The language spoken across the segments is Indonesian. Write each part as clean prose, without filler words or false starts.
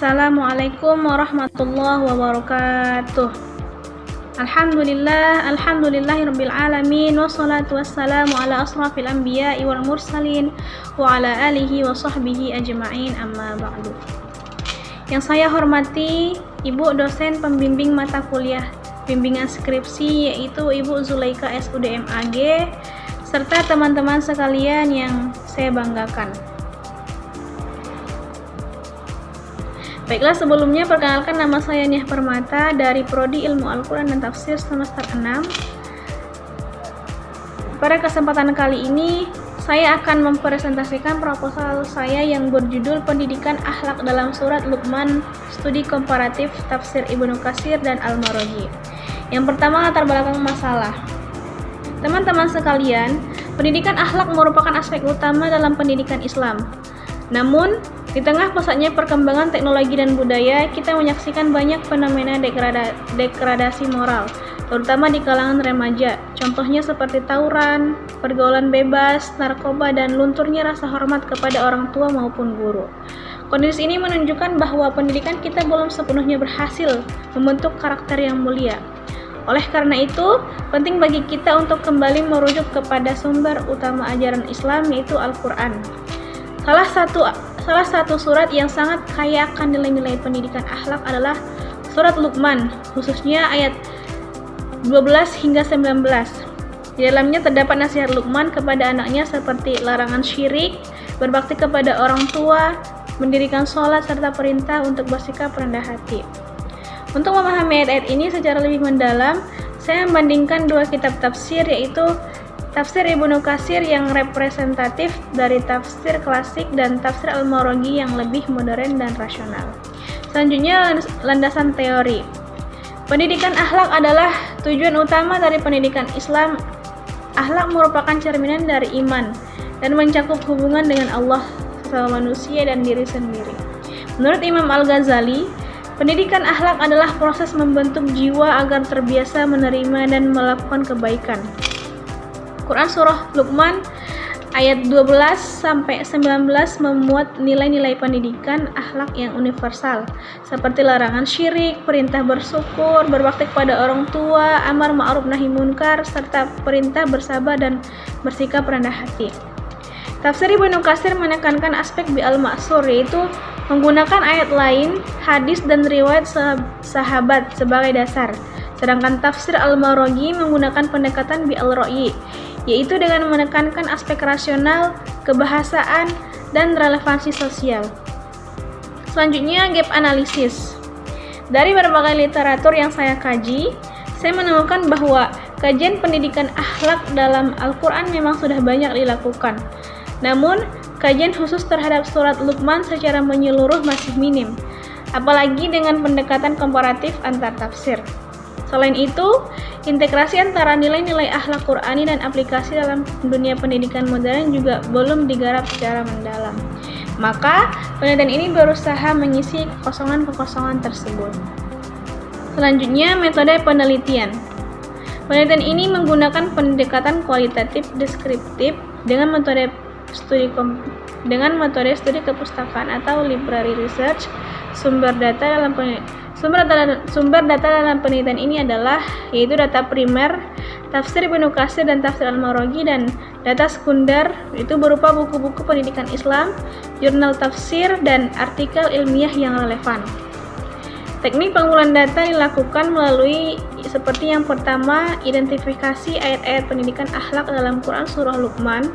Assalamualaikum warahmatullahi wabarakatuh. Alhamdulillahirabbil alamin, wassalatu wassalamu ala asrafil anbiya'i wal mursalin wa ala alihi wa sahbihi ajma'in, amma ba'du. Yang saya hormati Ibu dosen pembimbing mata kuliah bimbingan skripsi, yaitu Ibu Zulaika SUDM AG, serta teman-teman sekalian yang saya banggakan. Baiklah, sebelumnya perkenalkan, nama saya Niah Permata dari Prodi Ilmu Al-Quran dan Tafsir semester 6. Pada kesempatan kali ini, saya akan mempresentasikan proposal saya yang berjudul Pendidikan Akhlak dalam Surat Luqman, Studi Komparatif Tafsir Ibnu Katsir dan Al-Maraghi. Yang pertama, latar belakang masalah. Teman-teman sekalian, pendidikan akhlak merupakan aspek utama dalam pendidikan Islam. Namun, di tengah pesatnya perkembangan teknologi dan budaya, kita menyaksikan banyak fenomena degradasi moral, terutama di kalangan remaja. Contohnya seperti tawuran, pergaulan bebas, narkoba, dan lunturnya rasa hormat kepada orang tua maupun guru. Kondisi ini menunjukkan bahwa pendidikan kita belum sepenuhnya berhasil membentuk karakter yang mulia. Oleh karena itu, penting bagi kita untuk kembali merujuk kepada sumber utama ajaran Islam, yaitu Al-Quran. Salah satu surat yang sangat kaya akan nilai-nilai pendidikan akhlak adalah surat Luqman, khususnya ayat 12 hingga 19. Di dalamnya terdapat nasihat Luqman kepada anaknya seperti larangan syirik, berbakti kepada orang tua, mendirikan sholat, serta perintah untuk bersikap rendah hati. Untuk memahami ayat-ayat ini secara lebih mendalam, saya membandingkan dua kitab tafsir, yaitu Tafsir Ibnu Katsir yang representatif dari tafsir klasik dan tafsir Al-Maraghi yang lebih modern dan rasional. Selanjutnya, landasan teori. Pendidikan akhlak adalah tujuan utama dari pendidikan Islam. Akhlak merupakan cerminan dari iman dan mencakup hubungan dengan Allah, sesama manusia, dan diri sendiri. Menurut Imam Al-Ghazali, pendidikan akhlak adalah proses membentuk jiwa agar terbiasa menerima dan melakukan kebaikan. Quran Surah Luqman ayat 12-19 memuat nilai-nilai pendidikan akhlak yang universal, seperti larangan syirik, perintah bersyukur, berbakti kepada orang tua, amar ma'ruf nahi munkar, serta perintah bersabar dan bersikap rendah hati. Tafsir Ibnu Katsir menekankan aspek bi'al-ma'sur, yaitu menggunakan ayat lain, hadis, dan riwayat sahabat sebagai dasar. Sedangkan tafsir Al-Maraghi menggunakan pendekatan bi'al-ra'yi, yaitu dengan menekankan aspek rasional, kebahasaan, dan relevansi sosial. Selanjutnya, gap analisis. Dari berbagai literatur yang saya kaji, saya menemukan bahwa kajian pendidikan akhlak dalam Al-Quran memang sudah banyak dilakukan. Namun, kajian khusus terhadap surat Luqman secara menyeluruh masih minim, apalagi dengan pendekatan komparatif antar tafsir. Selain itu, integrasi antara nilai-nilai akhlak Qur'ani dan aplikasi dalam dunia pendidikan modern juga belum digarap secara mendalam. Maka, penelitian ini berusaha mengisi kekosongan-kekosongan tersebut. Selanjutnya, metode penelitian. Penelitian ini menggunakan pendekatan kualitatif deskriptif dengan metode studi kepustakaan atau library research. Sumber data dalam penelitian ini adalah yaitu data primer, tafsir Ibnu Katsir dan tafsir Al-Maraghi, dan data sekunder itu berupa buku-buku pendidikan Islam, jurnal tafsir, dan artikel ilmiah yang relevan. Teknik pengumpulan data dilakukan melalui seperti yang pertama, identifikasi ayat-ayat pendidikan akhlak dalam Quran Surah Luqman.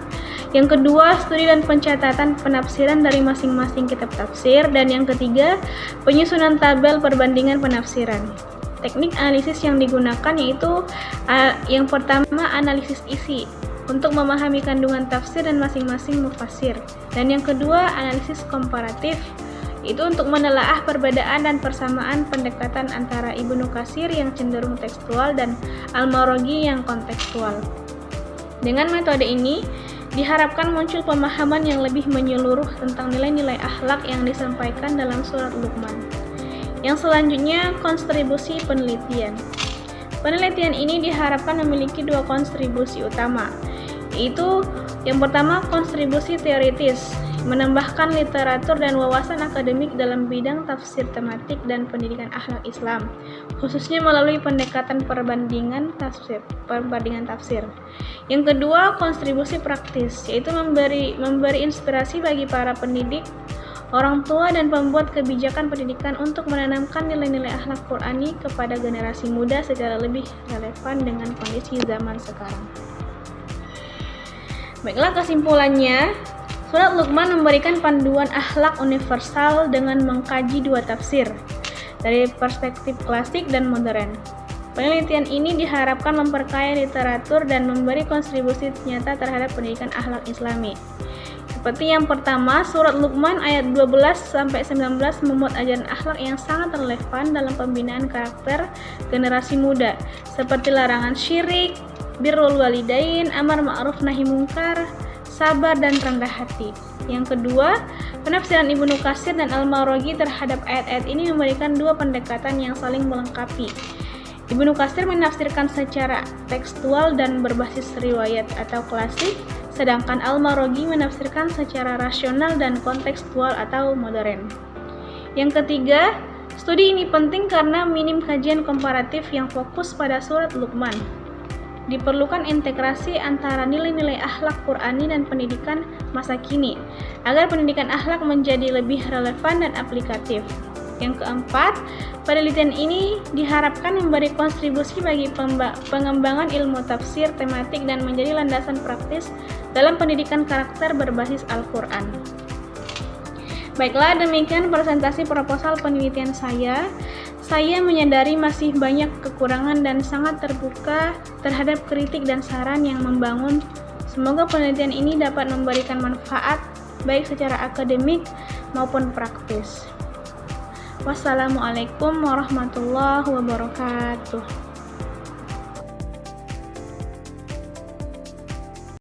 Yang kedua, studi dan pencatatan penafsiran dari masing-masing kitab tafsir. Dan yang ketiga, penyusunan tabel perbandingan penafsiran. Teknik analisis yang digunakan yaitu yang pertama, analisis isi untuk memahami kandungan tafsir dan masing-masing mufassir. Dan yang kedua, analisis komparatif, itu untuk menelaah perbedaan dan persamaan pendekatan antara Ibnu Katsir yang cenderung tekstual dan Al-Maraghi yang kontekstual. Dengan metode ini, diharapkan muncul pemahaman yang lebih menyeluruh tentang nilai-nilai akhlak yang disampaikan dalam surat Luqman. Yang selanjutnya, kontribusi penelitian. Penelitian ini diharapkan memiliki dua kontribusi utama, yaitu yang pertama kontribusi teoritis, menambahkan literatur dan wawasan akademik dalam bidang tafsir tematik dan pendidikan akhlak Islam, khususnya melalui pendekatan perbandingan tafsir. Yang kedua, kontribusi praktis, yaitu memberi inspirasi bagi para pendidik, orang tua dan pembuat kebijakan pendidikan untuk menanamkan nilai-nilai akhlak Qur'ani kepada generasi muda secara lebih relevan dengan kondisi zaman sekarang. Baiklah, kesimpulannya, Surat Luqman memberikan panduan akhlak universal dengan mengkaji dua tafsir dari perspektif klasik dan modern. Penelitian ini diharapkan memperkaya literatur dan memberi kontribusi nyata terhadap pendidikan akhlak Islami. Seperti yang pertama, Surat Luqman ayat 12-19 memuat ajaran akhlak yang sangat relevan dalam pembinaan karakter generasi muda, seperti larangan syirik, birrul walidain, amar ma'ruf nahi mungkar, sabar dan rendah hati. Yang kedua, penafsiran Ibnu Katsir dan Al-Mawardi terhadap ayat-ayat ini memberikan dua pendekatan yang saling melengkapi. Ibnu Katsir menafsirkan secara tekstual dan berbasis riwayat atau klasik, sedangkan Al-Mawardi menafsirkan secara rasional dan kontekstual atau modern. Yang ketiga, studi ini penting karena minim kajian komparatif yang fokus pada surat Luqman. Diperlukan integrasi antara nilai-nilai akhlak Qur'ani dan pendidikan masa kini, agar pendidikan akhlak menjadi lebih relevan dan aplikatif. Yang keempat, penelitian ini diharapkan memberi kontribusi bagi pengembangan ilmu tafsir tematik dan menjadi landasan praktis dalam pendidikan karakter berbasis Al-Quran. Baiklah, demikian presentasi proposal penelitian saya. Saya menyadari masih banyak kekurangan dan sangat terbuka terhadap kritik dan saran yang membangun. Semoga penelitian ini dapat memberikan manfaat baik secara akademik maupun praktis. Wassalamualaikum warahmatullahi wabarakatuh.